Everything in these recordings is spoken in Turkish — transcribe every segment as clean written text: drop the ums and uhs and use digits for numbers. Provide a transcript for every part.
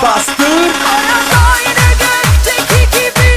bastır. Aynı gökteki gibi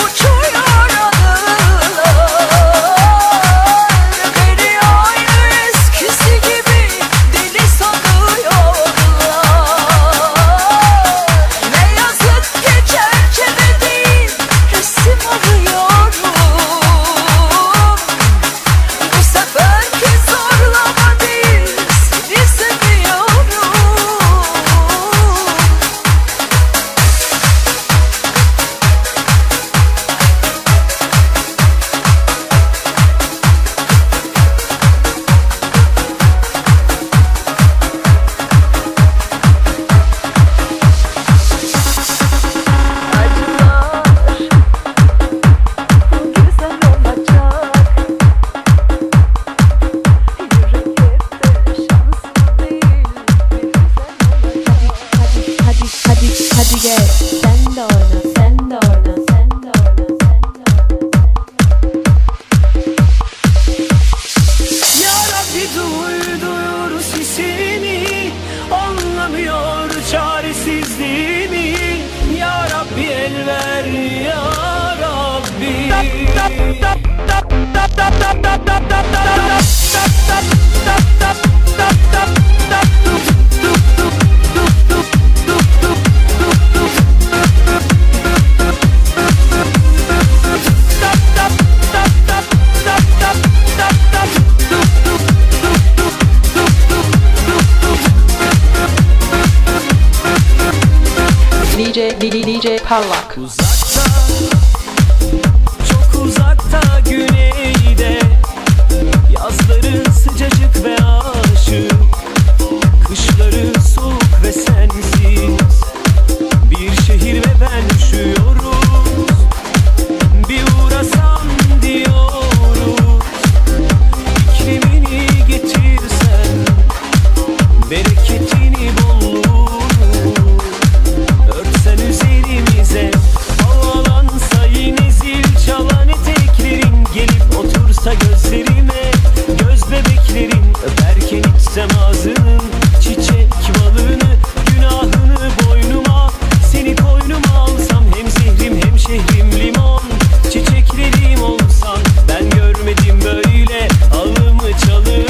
uçuyor anılar. Beni aynı eskisi gibi deli sanıyorlar. Ne yazık ki çerçeve değil resim alıyorum. Bu seferki zorlama değil seni seviyorum. Hadi gel, sen de oyna, sen de oyna, sen de oyna, Ya Rabbi duyuyor sesimi, anlamıyor çaresizliğimi. Ya Rabbi el ver ya Rabbi. DJ Parlak. Uzakta, çok uzakta güneyde, yazları sıcacık ve aşık, kışları soğuk ve sensiz. Bir şehir ve ben üşüyoruz, bir uğrasam diyoruz. İklimini getirsen, bereketini bolluğunu örtsen üzerimize, havalansa yine zil çalan eteklerin, gelip otursa gözlerime, göz bebeklerin, öperken içsem ağzının çiçek balını, günahını boynuma, seni koynuma alsam, hem zehrim hem şehrim limon, çiçeklerim olsan, ben görmedim böyle alımı çalımı.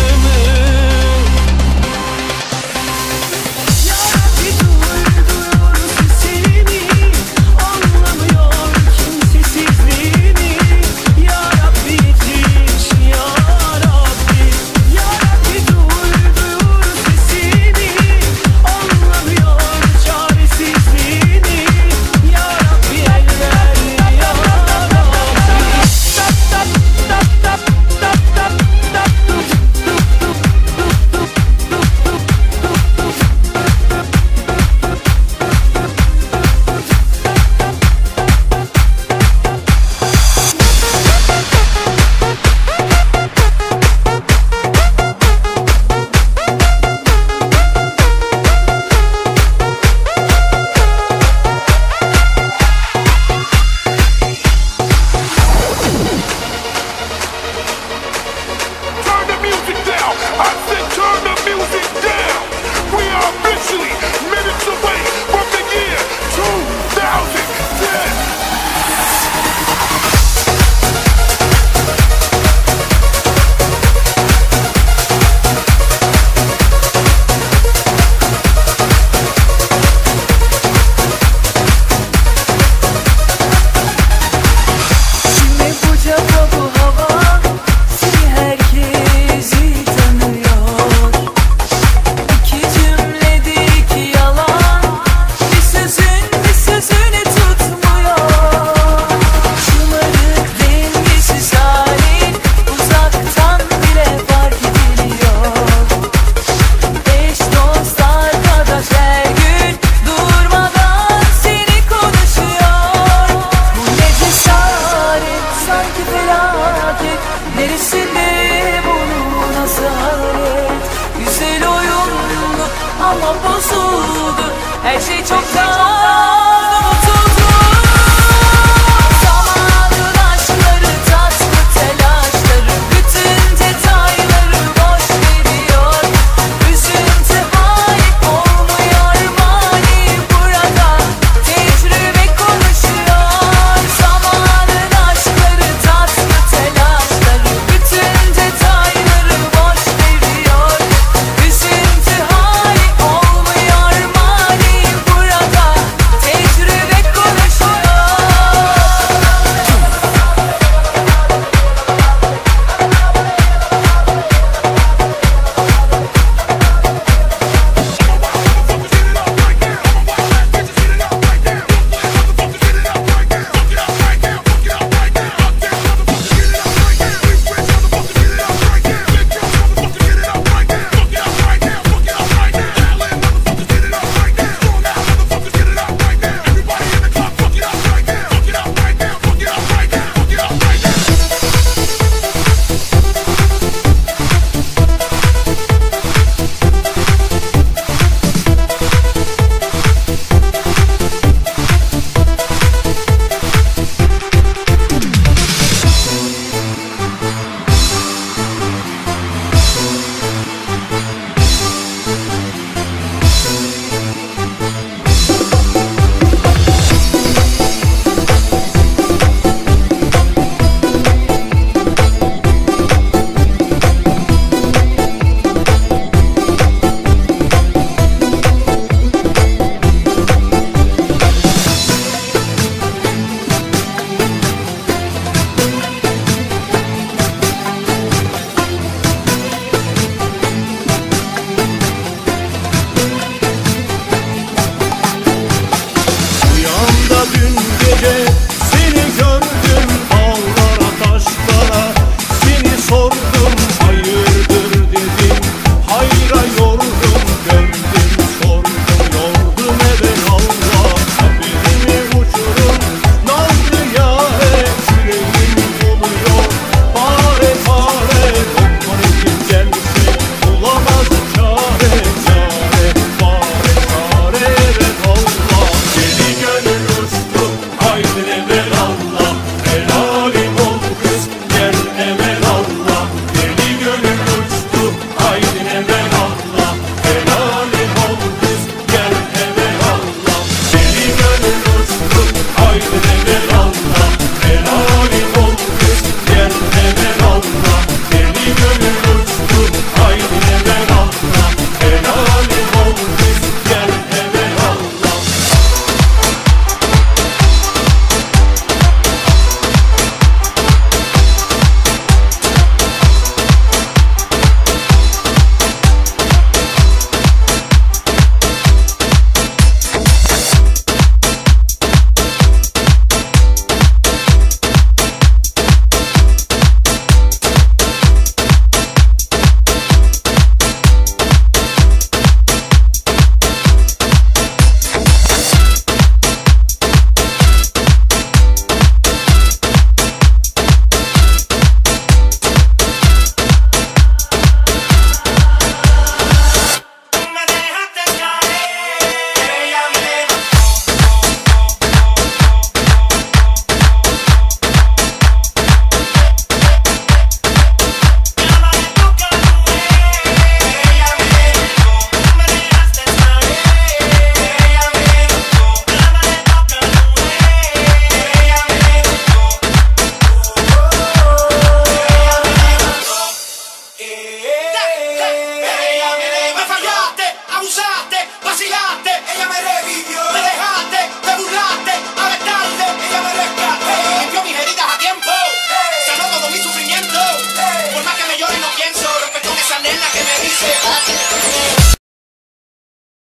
ama bozuldu. Her şey çok